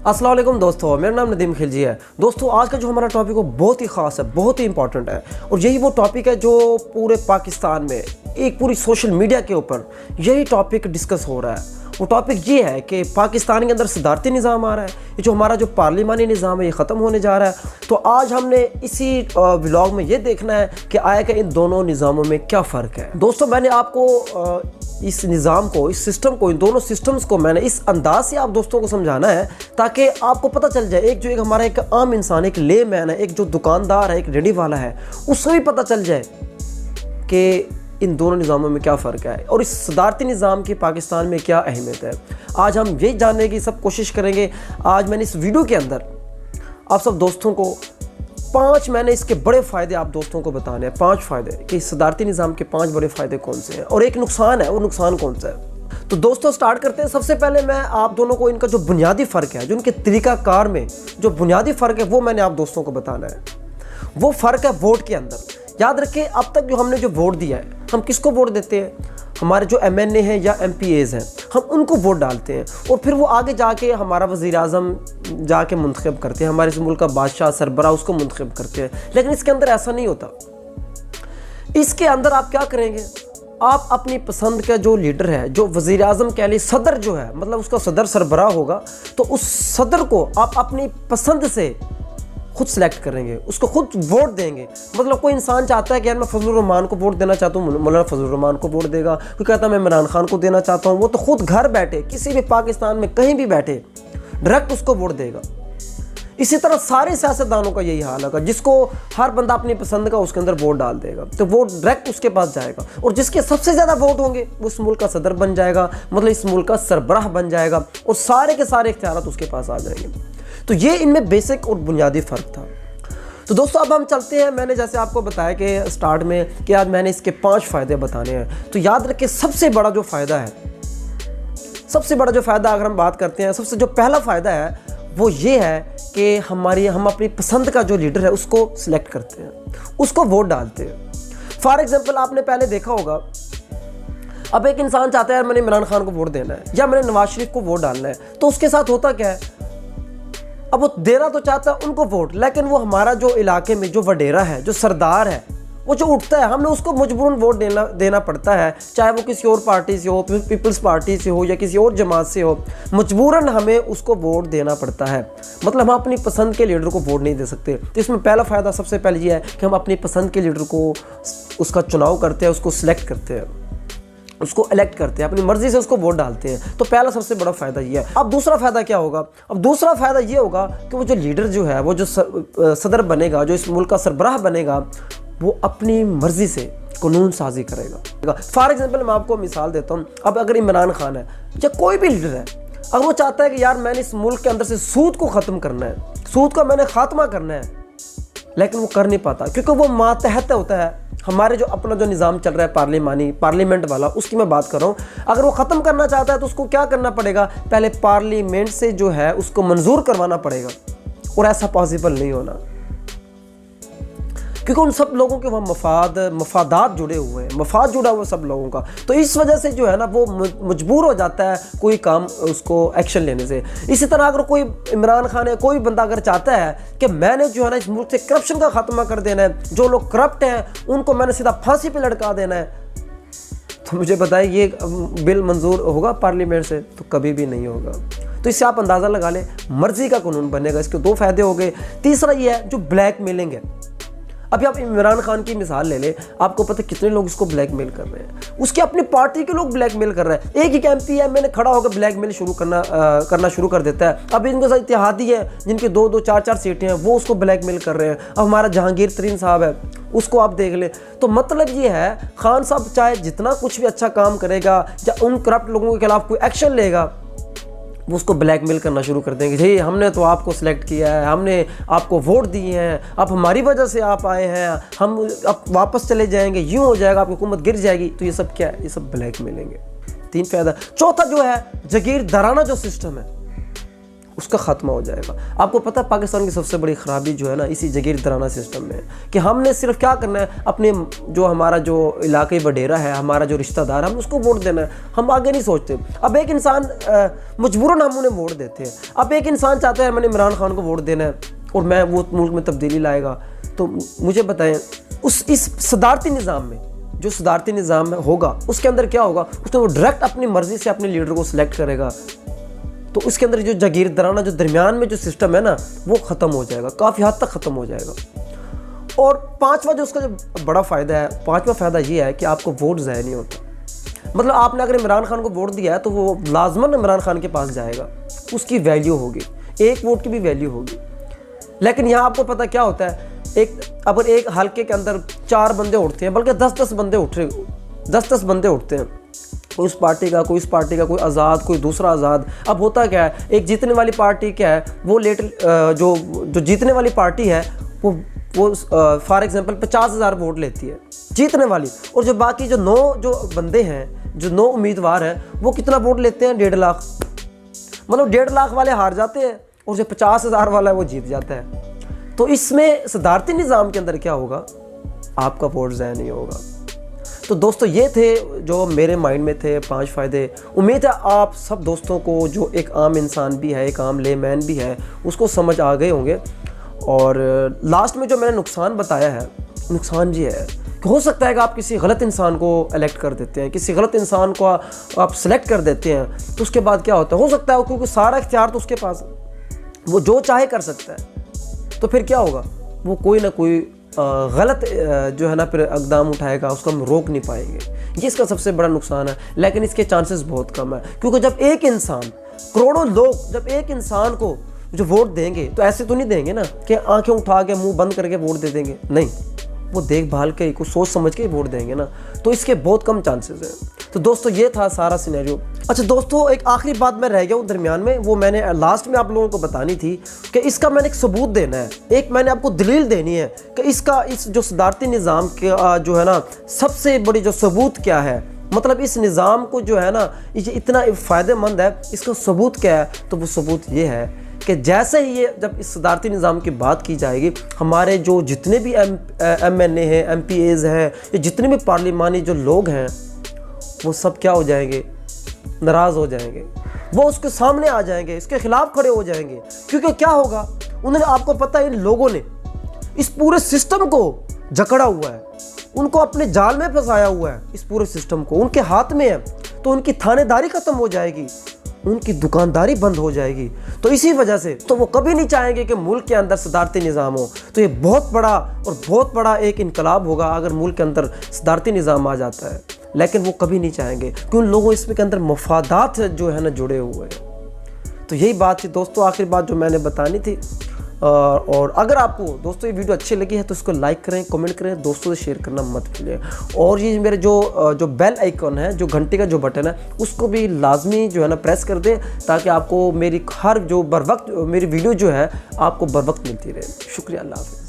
अस्सलाम वालेकुम दोस्तों, मेरा नाम नदीम खिलजी है। दोस्तों आज का जो हमारा टॉपिक है बहुत ही ख़ास है, बहुत ही इंपॉर्टेंट है और यही वो टॉपिक है जो पूरे पाकिस्तान में एक पूरी सोशल मीडिया के ऊपर यही टॉपिक डिस्कस हो रहा है। वो टॉपिक ये है कि पाकिस्तान के अंदर सदारती निज़ाम आ रहा है, ये जो हमारा जो पार्लिमानी निज़ाम है ये ख़त्म होने जा रहा है। तो आज हमने इसी व्लॉग में ये देखना है कि आया कि इन दोनों निज़ामों में क्या फ़र्क है। दोस्तों मैंने आपको इस निज़ाम को, इस सिस्टम को, इन दोनों सिस्टम्स को मैंने इस अंदाज से आप दोस्तों को समझाना है ताकि आपको पता चल जाए, एक हमारा एक आम इंसान, एक ले मैन है, एक जो दुकानदार है, एक रेडी वाला है, उसको भी पता चल जाए कि इन दोनों निज़ामों में क्या फ़र्क है और इस सदारती निज़ाम की पाकिस्तान में क्या अहमियत है। आज हम यही जानने की सब कोशिश करेंगे। आज मैंने इस वीडियो के अंदर आप सब दोस्तों को 5 मैंने इसके बड़े फ़ायदे आप दोस्तों को बताने हैं। 5 फ़ायदे कि इस सदारती निज़ाम के 5 बड़े फ़ायदे कौन से हैं और एक नुकसान है, वो नुकसान कौन सा है। तो दोस्तों स्टार्ट करते हैं। सबसे पहले मैं आप दोनों को इनका जो बुनियादी फ़र्क है, जो इनके तरीक़ाकार में जो बुनियादी फ़र्क है वो मैंने आप दोस्तों को बताना है। वो फ़र्क है वोट के अंदर। याद रखें, अब तक जो हमने जो वोट दिया है, हम किसको वोट देते हैं? हमारे जो MNA हैं या MPAs हैं, हम उनको वोट डालते हैं और फिर वो आगे जाके हमारा वज़ीर-ए-आज़म जाके मुंतखब करते हैं, हमारे इस मुल्क का बादशाह सरबराह उसको मुंतखब करते हैं। लेकिन इसके अंदर ऐसा नहीं होता। इसके अंदर आप क्या करेंगे? आप अपनी पसंद का जो लीडर है, जो वज़ीर-ए-आज़म के लिए सदर जो है, मतलब उसका सदर सरबराह होगा, तो उस सदर को आप अपनी पसंद से खुद सेलेक्ट करेंगे, उसको खुद वोट देंगे। मतलब कोई इंसान चाहता है कि यार मैं फजलुर रहमान को वोट देना चाहता हूँ, मौलाना फजलुर रहमान को वोट देगा। कोई कहता है मैं इमरान खान को देना चाहता हूँ, वो तो खुद घर बैठे, किसी भी पाकिस्तान में कहीं भी बैठे, डायरेक्ट उसको वोट देगा। इसी तरह सारे सियासतदानों का यही हाल होगा, जिसको हर बंदा अपनी पसंद का उसके अंदर वोट डाल देगा, तो वोट डायरेक्ट उसके पास जाएगा और जिसके सबसे ज़्यादा वोट होंगे वो इस मुल्क का सदर बन जाएगा, मतलब इस मुल्क का सरबराह बन जाएगा और सारे के सारे इख्तियारात उसके पास आ जाएंगे। तो ये इनमें बेसिक और बुनियादी फ़र्क था। तो दोस्तों अब हम चलते हैं। मैंने जैसे आपको बताया कि स्टार्ट में कि आज मैंने इसके 5 फ़ायदे बताने हैं। तो याद रखें, सबसे बड़ा जो फ़ायदा है, सबसे बड़ा जो फ़ायदा अगर हम बात करते हैं, सबसे जो पहला फ़ायदा है वो ये है कि हम अपनी पसंद का जो लीडर है उसको सिलेक्ट करते हैं, उसको वोट डालते हैं। फॉर एग्ज़ाम्पल आपने पहले देखा होगा, अब एक इंसान चाहता है यार मैंने इमरान खान को वोट देना है या मैंने नवाज शरीफ को वोट डालना है, तो उसके साथ होता क्या है? अब वो देना तो चाहता है उनको वोट, लेकिन वो हमारा जो इलाके में जो वडेरा है, जो सरदार है, वो जो उठता है, हमने उसको मजबूरन वोट देना पड़ता है, चाहे वो किसी और पार्टी से हो, पीपल्स पार्टी से हो या किसी और जमात से हो, मजबूरन हमें उसको वोट देना पड़ता है। मतलब हम अपनी पसंद के लीडर को वोट नहीं दे सकते। तो इसमें पहला फ़ायदा सबसे पहले ये है कि हम अपनी पसंद के लीडर को, उसका चुनाव करते हैं, उसको सिलेक्ट करते हैं, उसको इलेक्ट करते हैं, अपनी मर्जी से उसको वोट डालते हैं। तो पहला सबसे बड़ा फ़ायदा ये है। अब दूसरा फ़ायदा क्या होगा? अब दूसरा फ़ायदा ये होगा कि वो जो लीडर जो है, वो जो सदर बनेगा, जो इस मुल्क का सरबराह बनेगा, वो अपनी मर्जी से कानून साजी करेगा। फॉर एग्जाम्पल मैं आपको मिसाल देता हूँ। अब अगर इमरान खान है या कोई भी लीडर है, अगर वो चाहता है कि यार मैंने इस मुल्क के अंदर से सूद को ख़त्म करना है, सूद का मैंने ख़ात्मा करना है, लेकिन वो कर नहीं पाता क्योंकि वो मातहत होता है। हमारे जो अपना जो निज़ाम चल रहा है पार्लियामेंट वाला, उसकी मैं बात कर रहा हूँ। अगर वो ख़त्म करना चाहता है तो उसको क्या करना पड़ेगा? पहले पार्लियामेंट से जो है उसको मंजूर करवाना पड़ेगा और ऐसा पॉसिबल नहीं होना, क्योंकि उन सब लोगों के वहाँ मफादात जुड़े हुए हैं, मफाद जुड़ा हुआ सब लोगों का। तो इस वजह से जो है ना वो मजबूर हो जाता है कोई काम उसको एक्शन लेने से। इसी तरह अगर कोई इमरान खान है, कोई बंदा अगर चाहता है कि मैंने जो है ना इस मुल्क से करप्शन का खात्मा कर देना है, जो लोग करप्ट हैं उनको मैंने सीधा फांसी पे लटका देना है, तो मुझे बताइए ये बिल मंजूर होगा पार्लियामेंट से? तो कभी भी नहीं होगा। तो इससे आप अंदाज़ा लगा लें, मर्जी का कानून बनेगा। इसके 2 फ़ायदे हो गए। तीसरा ये है जो ब्लैकमेलिंग है। अभी आप इमरान खान की मिसाल ले लें, आपको पता है कितने लोग इसको ब्लैकमेल कर रहे हैं, उसकी अपनी पार्टी के लोग ब्लैकमेल कर रहे हैं। एक ही MP है, मैंने खड़ा होकर ब्लैकमेल करना शुरू कर देता है। अब इनके साथ इत्तेहादी है जिनकी 2-2 4-4 सीटें हैं, वो उसको ब्लैकमेल कर रहे हैं। अब हमारा जहांगीर तरीन साहब है, उसको आप देख लें। तो मतलब ये है, खान साहब चाहे जितना कुछ भी अच्छा काम करेगा या उन करप्ट लोगों के खिलाफ कोई एक्शन लेगा, वो उसको ब्लैकमेल करना शुरू कर देंगे। जी हमने तो आपको सिलेक्ट किया है, हमने आपको वोट दिए हैं, आप हमारी वजह से आप आए हैं, हम अब वापस चले जाएंगे, यूँ हो जाएगा, आपकी हुकूमत गिर जाएगी। तो ये सब क्या है? ये सब ब्लैकमेलेंगे। 3 फ़ायदा। चौथा जो है जागीरदाराना जो सिस्टम है, उसका ख़त्मा हो जाएगा। आपको पता है पाकिस्तान की सबसे बड़ी ख़राबी जो है ना इसी जागीरदाराना सिस्टम में है कि हमने सिर्फ क्या करना है, अपने जो हमारा जो इलाके बडेरा है, हमारा जो रिश्तेदार है, हम उसको वोट देना है, हम आगे नहीं सोचते। अब एक इंसान मजबूरन हम उन्हें वोट देते हैं। अब एक इंसान चाहता है मैंने इमरान खान को वोट देना है और मैं वो मुल्क में तब्दीली लाएगा, तो मुझे बताएं इस सदारती निज़ाम में, जो सदारती निज़ाम में होगा उसके अंदर क्या होगा, उसमें वो डायरेक्ट अपनी मर्ज़ी से अपने लीडर को सिलेक्ट करेगा। तो उसके अंदर जो जागीरदाराना जो दरमियान में जो सिस्टम है ना वो ख़त्म हो जाएगा, काफ़ी हद तक ख़त्म हो जाएगा। और पांचवा जो उसका जो बड़ा फ़ायदा है, पांचवा फ़ायदा ये है कि आपको वोट ज़ाया नहीं होता। मतलब आपने अगर इमरान खान को वोट दिया है तो वो लाजमन इमरान खान के पास जाएगा, उसकी वैल्यू होगी, एक वोट की भी वैल्यू होगी। लेकिन यहाँ आपको पता क्या होता है, अगर एक हल्के के अंदर 4 बंदे उठते हैं, बल्कि 10-10 बंदे उठते हैं, कोई उस पार्टी का, कोई इस पार्टी का, कोई आज़ाद, कोई दूसरा आज़ाद। अब होता क्या है, एक जीतने वाली पार्टी क्या है, वो जो जीतने वाली पार्टी है वो फॉर एग्जांपल 50,000 वोट लेती है जीतने वाली, और जो बाकी जो 9 बंदे हैं, जो 9 उम्मीदवार हैं, वो कितना वोट लेते हैं, 1.5 लाख। मतलब 1.5 लाख वाले हार जाते हैं और जो 50,000 वाला है वो जीत जाता है। तो इसमें सदारती निज़ाम के अंदर क्या होगा, आपका वोट ज़ाया नहीं होगा। तो दोस्तों ये थे जो मेरे माइंड में थे 5 फ़ायदे। उम्मीद है आप सब दोस्तों को, जो एक आम इंसान भी है, एक आम लेमैन भी है, उसको समझ आ गए होंगे। और लास्ट में जो मैंने नुकसान बताया है, नुकसान ये है कि हो सकता है कि आप किसी गलत इंसान को इलेक्ट कर देते हैं, किसी गलत इंसान को आप सेलेक्ट कर देते हैं, तो उसके बाद क्या होता है, हो सकता है क्योंकि सारा इख्तियार तो उसके पास है, वो जो चाहे कर सकता है, तो फिर क्या होगा, वो कोई ना कोई गलत जो है ना फिर इक़दाम उठाएगा, उसको हम रोक नहीं पाएंगे। ये इसका सबसे बड़ा नुकसान है। लेकिन इसके चांसेस बहुत कम है, क्योंकि जब एक इंसान, करोड़ों लोग जब एक इंसान को जो वोट देंगे, तो ऐसे तो नहीं देंगे ना कि आंखें उठा के मुंह बंद करके वोट दे देंगे, नहीं, वो देखभाल के, कुछ सोच समझ के वोट देंगे ना। तो इसके बहुत कम चांसेस हैं। तो दोस्तों ये था सारा सिनेरियो। अच्छा दोस्तों, एक आखिरी बात मैं रह गया हूँ दरमियान में, वो मैंने लास्ट में आप लोगों को बतानी थी कि इसका मैंने एक सबूत देना है, एक मैंने आपको दलील देनी है कि इस जो सदारती निज़ाम के जो है ना सबसे बड़ी जो सबूत क्या है, मतलब इस निज़ाम को जो है ना ये इतना फ़ायदेमंद है, इसका सबूत क्या है। तो वो सबूत ये है कि जैसे ही ये जब इस सदारती निज़ाम की बात की जाएगी, हमारे जो जितने भी MNA हैं, MPAs हैं, ये जितने भी पार्लिमानी जो लोग हैं, वो सब क्या हो जाएंगे, नाराज़ हो जाएंगे, वो उसके सामने आ जाएंगे, इसके खिलाफ खड़े हो जाएंगे। क्योंकि क्या होगा, उन्होंने, आपको पता है इन लोगों ने इस पूरे सिस्टम को जकड़ा हुआ है, उनको अपने जाल में फंसाया हुआ है, इस पूरे सिस्टम को उनके हाथ में है। तो उनकी थानेदारी ख़त्म हो जाएगी, उनकी दुकानदारी बंद हो जाएगी। तो इसी वजह से तो वो कभी नहीं चाहेंगे कि मुल्क के अंदर सदारती निज़ाम हो। तो ये बहुत बड़ा एक इनकलाब होगा अगर मुल्क के अंदर सदारती निज़ाम आ जाता है, लेकिन वो कभी नहीं चाहेंगे क्योंकि उन लोगों इसमें के अंदर मफादात जो है ना जुड़े हुए हैं। तो यही बात थी दोस्तों, आखिरी बात जो मैंने बतानी थी। और अगर आपको दोस्तों ये वीडियो अच्छी लगी है तो इसको लाइक करें, कमेंट करें, दोस्तों से शेयर करना मत भूलिए। और ये मेरे जो बेल आइकन है, जो घंटे का जो बटन है, उसको भी लाजमी जो है ना प्रेस कर दें, ताकि आपको मेरी हर जो बर वक्त मेरी वीडियो जो है आपको बर वक्त मिलती रहे। शुक्रिया, अल्लाह हाफ़िज़।